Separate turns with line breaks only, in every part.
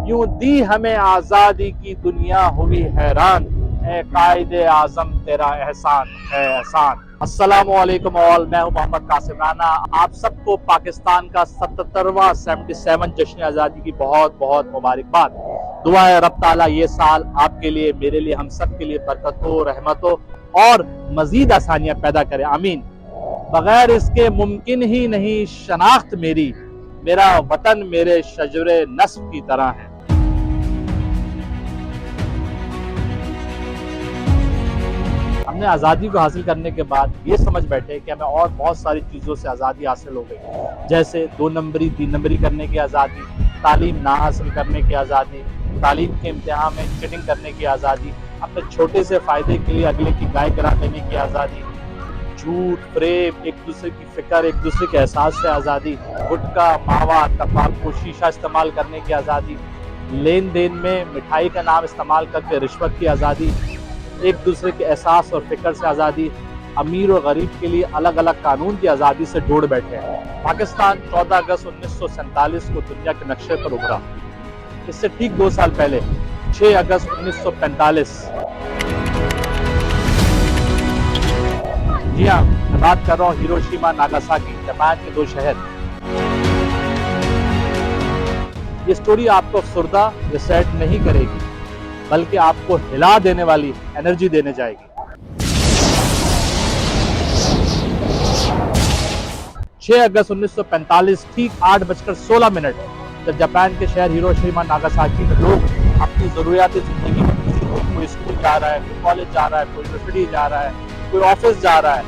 यूं दी हमें आजादी की दुनिया हुई हैरान, ए कायदे आजम तेरा एहसान है एहसान। अस्सलामुअलैकुम ऑल, मैं हूं मोहम्मद कासिम राना। आप सबको पाकिस्तान का 77वां 77 जश्न आज़ादी की बहुत बहुत मुबारकबाद। दुआ है रब ताला ये साल आपके लिए, मेरे लिए, हम सब के लिए बरकतों, रहमतों और मजीद आसानियां पैदा करे, आमीन। बगैर इसके मुमकिन ही नहीं शनाख्त मेरी, मेरा वतन मेरे शजरे नस्ब की तरह है। हमने आज़ादी को हासिल करने के बाद ये समझ बैठे कि हमें और बहुत सारी चीज़ों से आज़ादी हासिल हो गई, जैसे 2 नंबरी 3 नंबरी करने की आज़ादी, तालीम ना हासिल करने की आज़ादी, तालीम के इम्तिहान में चीटिंग करने की आज़ादी, अपने छोटे से फ़ायदे के लिए अगले की गाय गिरा देने की आज़ादी, झूठ, प्रेम, एक दूसरे की फिक्र, एक दूसरे के एहसास से आज़ादी, गुटखा, मावा, तंबाकू, शीशा इस्तेमाल करने की आज़ादी, लेन देन में मिठाई का नाम इस्तेमाल करके रिश्वत की आज़ादी, एक दूसरे के एहसास और फिक्र से आज़ादी, अमीर और गरीब के लिए अलग अलग कानून की आज़ादी से जोड़ बैठे हैं। पाकिस्तान 14 अगस्त 1947 को दुनिया के नक्शे पर उभरा। इससे ठीक 2 साल पहले 6 अगस्त 1945, जी हाँ, मैं बात कर रहा हूँ हिरोशिमा नागासाकी, जापान के 2 शहर। ये स्टोरी आपको अफसुर्दा या सैड नहीं करेगी, बल्कि आपको हिला देने वाली एनर्जी देने जाएगी। 6 अगस्त 1945 ठीक 8:16 जब जापान के शहर हिरोशिमा नागासाकी में लोग अपनी जरूरियात जिंदगी में, कोई स्कूल जा रहा है, कोई कॉलेज जा रहा है, कोई यूनिवर्सिटी जा रहा है, कोई ऑफिस जा रहा है,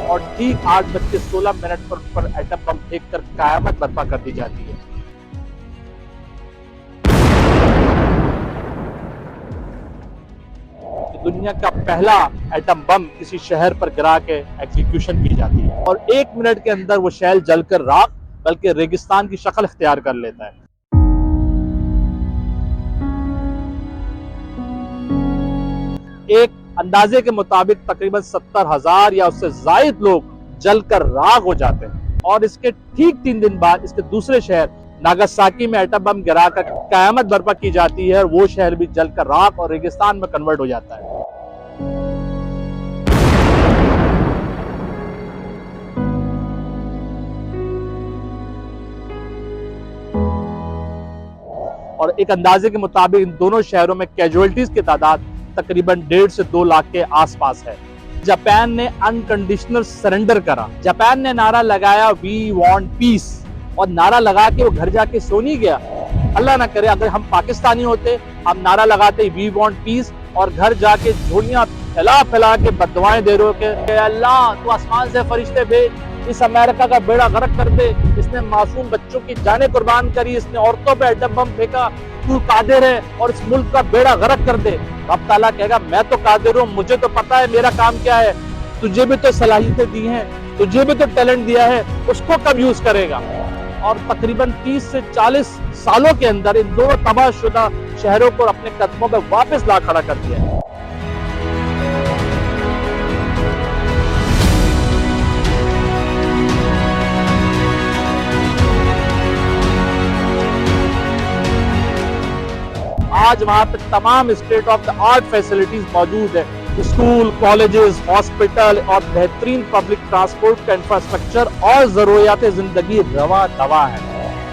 और ठीक 8:16 पर एटम बम फेंक कर कयामत बर्पा कर दी जाती है। दुनिया का पहला एटम बम किसी शहर पर गिरा के एग्जीक्यूशन की जाती है, और 1 मिनट के अंदर वो शहर जलकर राख बल्कि रेगिस्तान की शक्ल इख्तियार कर लेता है। एक अंदाजे के मुताबिक तकरीबन 70,000 या उससे जायद लोग जलकर राख हो जाते हैं, और इसके ठीक 3 दिन बाद इसके दूसरे शहर नागासाकी में एटम बम गिराकर कयामत बर्पा की जाती है, और वो शहर भी जलकर राख और रेगिस्तान में कन्वर्ट हो जाता है। और एक अंदाजे के मुताबिक इन दोनों शहरों में कैजुअलिटीज की तादाद तकरीबन 1.5 से 2 लाख के आसपास है। जापान ने अनकंडीशनल सरेंडर करा। जापान ने नारा लगाया वी वांट पीस, और नारा लगा के वो घर जाके सो नहीं गया। अल्लाह ना करे अगर हम पाकिस्तानी होते, हम नारा लगाते वी वांट पीस और घर जाके झोलियां फैला फैला के बददुआएं दे रहे के अल्लाह तू आसमान से फरिश्ते भेज, इस अमेरिका का बेड़ा गर्क कर दे, इसने मासूम बच्चों की जानें कुर्बान करी, इसने औरतों पे एटम बम फेंका, तू कादिर है और इस मुल्क का बेड़ा गर्क कर दे। रब ताला कहेगा मैं तो कादिर हूँ, मुझे तो पता है मेरा काम क्या है, तुझे भी तो सलाहियतें दी हैं, तुझे भी तो टैलेंट दिया है, उसको कब यूज करेगा। और तकरीबन 30 से 40 सालों के अंदर इन दोनों तबाहशुदा शहरों को अपने कदमों पर वापस ला खड़ा कर दिया है। आज वहां पे तमाम state of the art facilities मौजूद है, स्कूल, कॉलेजेस, हॉस्पिटल और बेहतरीन पब्लिक ट्रांसपोर्ट का इंफ्रास्ट्रक्चर और जरूरियात जिंदगी रवा दवा है।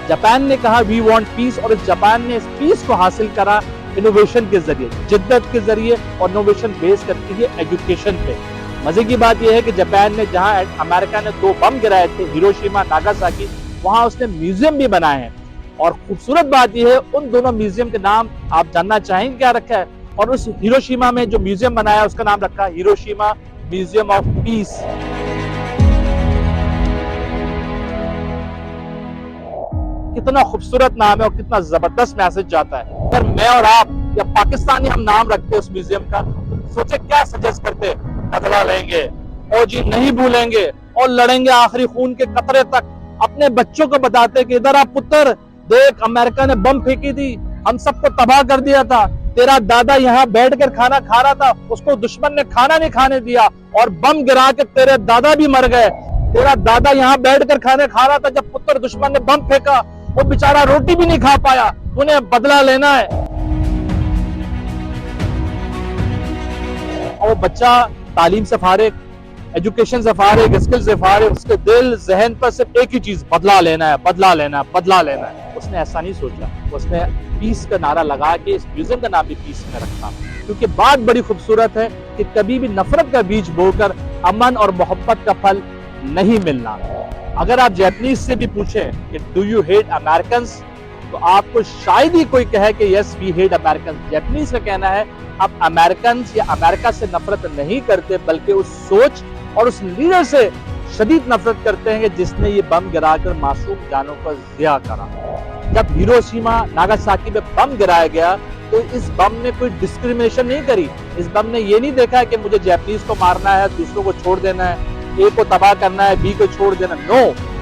जापान ने कहा वी वांट पीस, और इस जापान ने इस पीस को हासिल करा इनोवेशन के जरिए, जिद्दत के जरिए, और इनोवेशन बेस करती है एजुकेशन पे। मजे की बात यह है कि जापान ने जहां अमेरिका ने 2 बम गिराए थे हिरोशिमा नागासाकी, वहां उसने म्यूजियम भी बनाए हैं, और खूबसूरत बात यह है उन दोनों म्यूजियम के नाम आप जानना चाहेंगे क्या रखा है? और उस हिरोशिमा में जो म्यूजियम बनाया उसका नाम रखा है हिरोशिमा म्यूजियम ऑफ पीस। कितना खूबसूरत नाम है और कितना जबरदस्त मैसेज जाता है। अगर मैं और आप या पाकिस्तानी हम नाम रखते उस म्यूजियम का, सोचे क्या सजेस्ट करते, बदला लेंगे, फौजी नहीं भूलेंगे और लड़ेंगे आखिरी खून के कतरे तक। अपने बच्चों को बताते कि इधर आप पुत्र देख, अमेरिका ने बम फेंकी थी, हम सबको तबाह कर दिया था, तेरा दादा यहाँ बैठकर खाना खा रहा था, उसको दुश्मन ने खाना नहीं खाने दिया और बम गिरा के तेरे दादा भी मर गए। तेरा दादा यहाँ बैठकर खाने खा रहा था जब पुत्र दुश्मन ने बम फेंका, वो बेचारा रोटी भी नहीं खा पाया। तूने बदला लेना है। और वो बच्चा तालीम से फारिग, एजुकेशन से फारिग, स्किल से फारिग, उसके दिल जहन पर सिर्फ एक ही चीज, बदला लेना है, बदला लेना है, बदला लेना है। उसने ऐसा नहीं सोचा, उसने पीस का नारा लगा के इस म्यूजियम का नाम भी पीस में रखा, क्योंकि बात बड़ी खूबसूरत है कि कभी भी नफरत का बीज बोकर अमन और मोहब्बत का फल नहीं मिलना। अगर आप जैपनीज से भी पूछें कि डू यू हेट अमेरिकन्स, तो आपको शायद ही कोई कहे कि yes we hate Americans. Japanese का कहना है आप अमेरिकन्स या अमेरिका से नफरत नहीं करते, बल्कि उस सोच और उस लीडर से शदीद नफरत करते हैं कि जिसने ये बम गिराकर मासूम जानों को ज़िया करा। जब हिरोशिमा नागासाकी में बम गिराया गया तो इस बम ने कोई डिस्क्रिमिनेशन नहीं करी। इस बम ने ये नहीं देखा है कि मुझे जैपनीज को मारना है, दूसरों को छोड़ देना है, ए को तबाह करना है, बी को छोड़ देना। नो,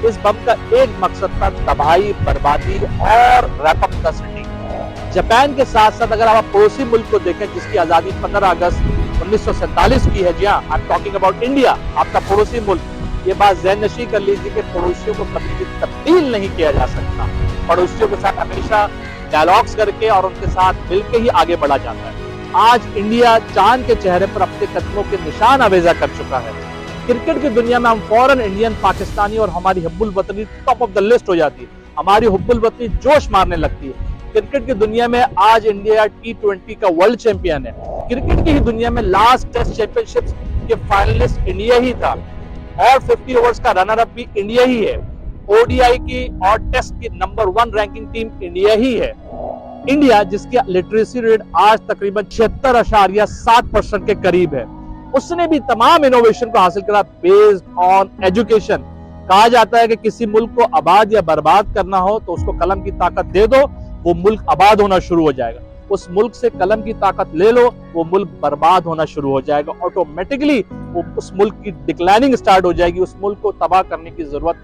इस बम का एक मकसद था तबाही, बर्बादी और wrap up the city. Japan के साथ साथ अगर आप पड़ोसी मुल्क को देखें जिसकी आजादी 15 अगस्त 1947 की है, जी हाँ, I am talking about India, आपका पड़ोसी मुल्क। ये बात ज़हन नशीं कर लीजिए कि पड़ोसियों को कभी भी तब्दील नहीं किया जा सकता। पड़ोसियों के साथ हमेशा डायलॉग्स करके और उनके साथ मिलकर ही आगे बढ़ा जाता है। आज इंडिया चांद के चेहरे पर अपने कदमों के निशान आवेजा कर चुका है। क्रिकेट की दुनिया में हम फौरन इंडियन, पाकिस्तानी और हमारी हुब्बुल वतनी टॉप ऑफ द लिस्ट हो जाती है। हमारी हुब्बुल वतनी जोश मारने लगती है। क्रिकेट की दुनिया में आज इंडिया T20 का वर्ल्ड चैंपियन है। क्रिकेट की ही दुनिया में लास्ट टेस्ट चैंपियनशिप के फाइनलिस्ट इंडिया ही था और 50 ओवर्स का रनर अप भी इंडिया ही है। ओडीआई की और टेस्ट की नंबर 1 रैंकिंग टीम इंडिया ही है। इंडिया जिसकी लिटरेसी रेट आज तकरीबन 76.7% के करीब है, उसने भी तमाम इनोवेशन को हासिल करा बेस्ड ऑन एजुकेशन। कहा जाता है कि किसी मुल्क को आबाद या बर्बाद करना हो तो उसको कलम की ताकत दे दो, वो मुल्क आबाद होना शुरू हो जाएगा। उस मुल्क से कलम की ताकत ले लो, वो मुल्क बर्बाद होना शुरू हो जाएगा। ऑटोमेटिकली वो उस मुल्क की डिक्लाइनिंग स्टार्ट हो जाएगी, उस मुल्क को तबाह करने की जरूरत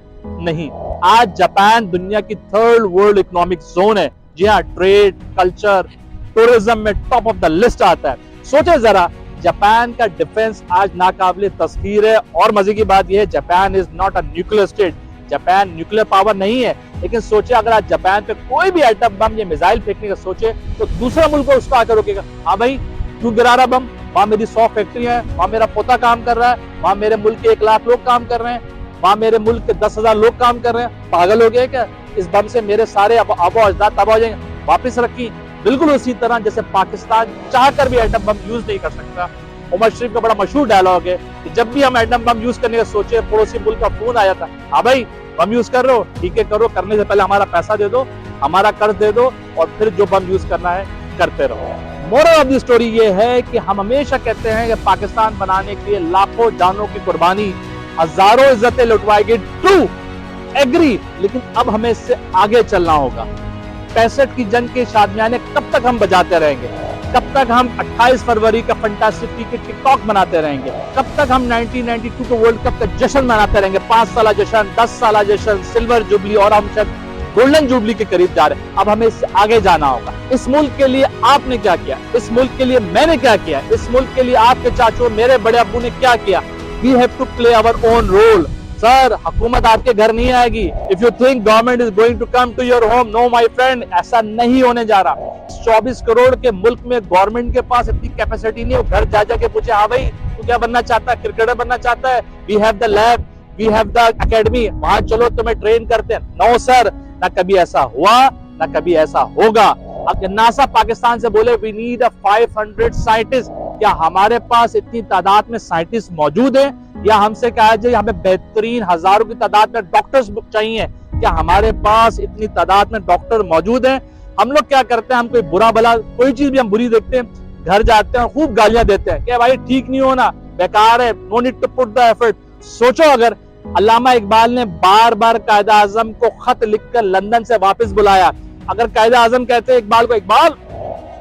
नहीं। आज जापान दुनिया की 3rd वर्ल्ड इकोनॉमिक जोन है। जी हाँ, ट्रेड, कल्चर, टूरिज्म में टॉप ऑफ द लिस्ट आता है। सोचे जरा, जापान का डिफेंस आज नाकाबिले तस्खीर है। और मजे की बात यह है, Japan is not a nuclear state. Japan nuclear power नहीं है, लेकिन सोचे अगर आज जापान पे कोई भी एटम बम या मिसाइल फेंकने का सोचे तो दूसरा मुल्क को उसको आकर रोकेगा। हाँ भाई, क्यों गिरा रहा बम? वहां मेरी 100 फैक्ट्रियां हैं, वहां मेरा पोता काम कर रहा है, वहां मेरे मुल्क के 1 लाख लोग काम कर रहे हैं, वहां मेरे मुल्क के 10,000 लोग काम कर रहे हैं। पागल हो गए क्या? इस बम से मेरे सारे आबो अजदाद तबाह हो जाएंगे। वापिस रखी। बिल्कुल उसी तरह जैसे पाकिस्तान चाहकर भी एटम बम यूज नहीं कर सकता। उमर शरीफ का बड़ा मशहूर डायलॉग है कि जब भी हम एटम बम यूज करने का सोचे, पड़ोसी मुल्क का फोन आ जाता, हाँ भाई बम यूज कर रहे हो, ठीक है करो, करने से पहले हमारा पैसा दे दो, हमारा कर्ज दे दो, और फिर जो बम यूज करना है करते रहो। मोरल ऑफ द स्टोरी ये है कि हम हमेशा कहते हैं कि पाकिस्तान बनाने के लिए लाखों जानों की कुर्बानी, हजारों इज्जतें लुटवाएगी। ट्रू, एग्री, लेकिन अब हमें इससे आगे चलना होगा। 65 की जंग के शादियाने कब तक हम बजाते रहेंगे? कब तक हम 28 फरवरी का फंटास्टिक के टिकटॉक बनाते रहेंगे? कब तक हम 1992 के वर्ल्ड कप का जश्न मनाते रहेंगे? 5 साल जश्न, 10 साल जश्न, सिल्वर जुबली, और हम शायद गोल्डन जुबली के करीब जा रहे हैं। अब हमें इससे आगे जाना होगा। इस मुल्क के लिए आपने क्या किया? इस मुल्क के लिए मैंने क्या किया? इस मुल्क के लिए आपके चाचू, मेरे बड़े अब्बू ने क्या किया? We have to play our own role. Sir, हुकूमत आपके घर नहीं आएगी। If you think government is going to come to your home, no my friend, ऐसा नहीं होने जा रहा। 24 करोड़ के मुल्क में गवर्नमेंट के पास इतनी कैपेसिटी नहीं है। घर जा जाके पूछे, हाँ भाई तू क्या बनना चाहता है? क्रिकेटर बनना चाहता है? We have the lab, we have the academy, वहां चलो तुम्हें ट्रेन करते हैं। नो सर, ना कभी ऐसा हुआ, ना कभी ऐसा होगा। अब नासा पाकिस्तान से बोले वी नीड 500 साइंटिस्ट, क्या हमारे पास इतनी तादाद में साइंटिस्ट मौजूद है? या हमसे कहा जाए हमें बेहतरीन हजारों की तादाद में डॉक्टर्स चाहिए, क्या हमारे पास इतनी तादाद में डॉक्टर मौजूद हैं? हम लोग क्या करते हैं, हम कोई बुरा भला कोई चीज भी हम बुरी देखते हैं, घर जाते हैं खूब गालियां देते हैं कि भाई ठीक नहीं होना, बेकार है, no need to put the effort. सोचो अगर अल्लामा इकबाल ने बार बार कायदा आजम को खत लिखकर लंदन से वापस बुलाया, अगर कायदा आजम कहते इकबाल को, इकबाल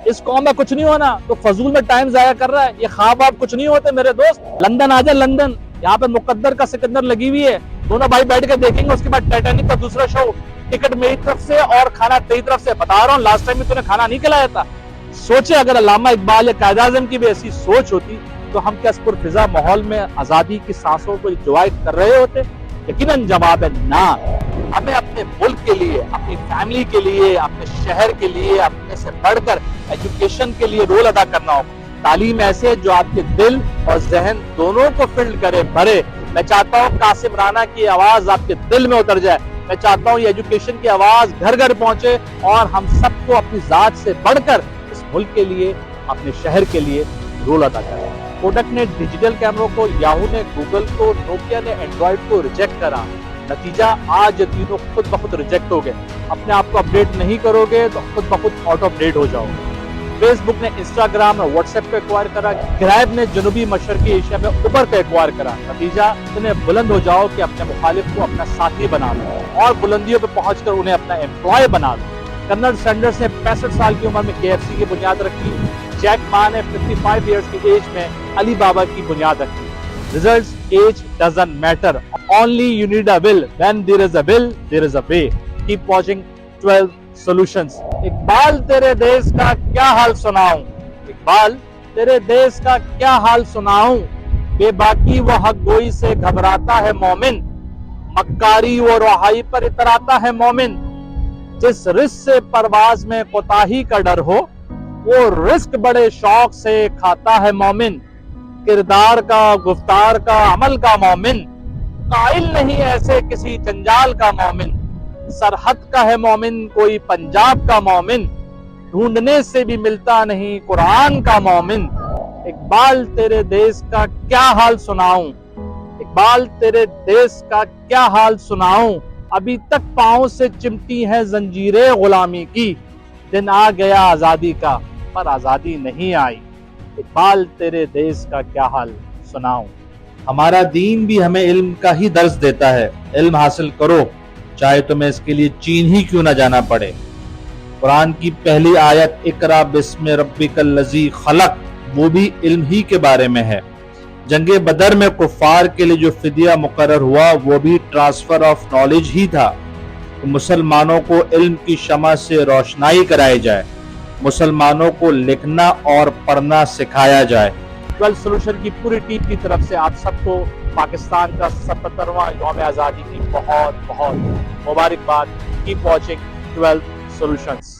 इस कौम में कुछ नहीं होना, तो फजूल में टाइम जाया कर रहा है, ये ख्वाब आप कुछ नहीं होते मेरे दोस्त, लंदन आ जा लंदन, यहाँ पे मुकद्दर का सिकंदर लगी हुई है, दोनों भाई बैठ के देखेंगे, उसके बाद टाइटैनिक का दूसरा शो, टिकट मेरी तरफ से और खाना तेरी तरफ से। बता रहा हूँ लास्ट टाइम भी तूने खाना नहीं खिलाया था। सोचे अगर अल्लामा इकबाल या कायदा आजम की भी ऐसी सोच होती तो हम क्या इस पुरफिजा माहौल में आजादी की सांसों को एंजॉय कर रहे होते? यकीनन जवाब है ना। हमें अपने मुल्क के लिए, अपनी फैमिली के लिए, अपने शहर के लिए, अपने से बढ़कर एजुकेशन के लिए रोल अदा करना होगा। तालीम ऐसे जो आपके दिल और जहन दोनों को फिल्ड करे, भरे। मैं चाहता हूँ कासिम राना की आवाज आपके दिल में उतर जाए। मैं चाहता हूँ ये एजुकेशन की आवाज घर घर पहुंचे और हम सबको अपनी जात से बढ़कर इस मुल्क के लिए, अपने शहर के लिए रोल अदा करें। कोडक ने डिजिटल कैमरों को, याहू ने गूगल को, नोकिया ने एंड्रॉइड को रिजेक्ट करा। नतीजा आज ये तीनों खुद ब खुद रिजेक्ट हो गए। अपने आप को अपडेट नहीं करोगे तो खुद ब खुद ऑटो अपडेट हो जाओगे। फेसबुक ने इंस्टाग्राम और व्हाट्सएप को एक्वायर करा। ग्रैब ने जनूबी मशरकी एशिया में उबर को एक्वायर करा। नतीजा इतने बुलंद हो जाओ कि अपने मुखालिफ को अपना साथी बना लो और बुलंदियों पर पहुंचकर उन्हें अपना एम्प्लॉय बना लो। कर्नल सैंडर्स ने 65 साल की उम्र में KFC की बुनियाद रखी। जैक मा ने 55 इयर्स की एज में अली बाबा की बुनियाद रखी। Results, age doesn't matter. Only you need a will. When there is a will, there is a way. Keep watching 12 Solutions. Iqbal तेरे देश का क्या हाल सुनाऊं, इकबाल तेरे देश का क्या हाल सुनाऊं। बेबाकी वो हक गोई से घबराता है मोमिन, मक्कारी वो रुहाई पर इतराता है मोमिन। जिस रिस्क से परवाज में कोताही का डर हो, वो रिस्क बड़े शौक से खाता है मोमिन। किरदार का, गुफ्तार का, अमल का मोमिन, कायल नहीं ऐसे किसी जंजाल का मोमिन। सरहद का है मोमिन कोई पंजाब का मोमिन, ढूंढने से भी मिलता नहीं कुरान का मोमिन। इकबाल तेरे देश का क्या हाल सुनाऊं, इकबाल तेरे देश का क्या हाल सुनाऊं। अभी तक पांव से चिमटी है जंजीरें गुलामी की, दिन आ गया आजादी का पर आजादी नहीं आई। इकबाल तेरे देश का क्या हाल सुनाऊं। हमारा दीन भी हमें इल्म का ही दर्स देता है। इल्म हासिल करो, चाहे तुम्हें इसके लिए चीन ही क्यों ना जाना पड़े। कुरान की पहली आयत इकरा बिस्मि रब्बिकल लज़ी खलक, वो भी इल्म ही के बारे में है। जंगे बदर में कुफार के लिए जो फिदिया मुकर्रर हुआ वो भी ट्रांसफर ऑफ नॉलेज ही था। तो मुसलमानों को इल्म की शमा से रोशनाई कराई जाए, मुसलमानों को लिखना और पढ़ना सिखाया जाए। 12 सोल्यूशन की पूरी टीम की तरफ से आप सबको पाकिस्तान का 77वां यौम आज़ादी की बहुत बहुत मुबारकबाद। Keep watching 12 solutions.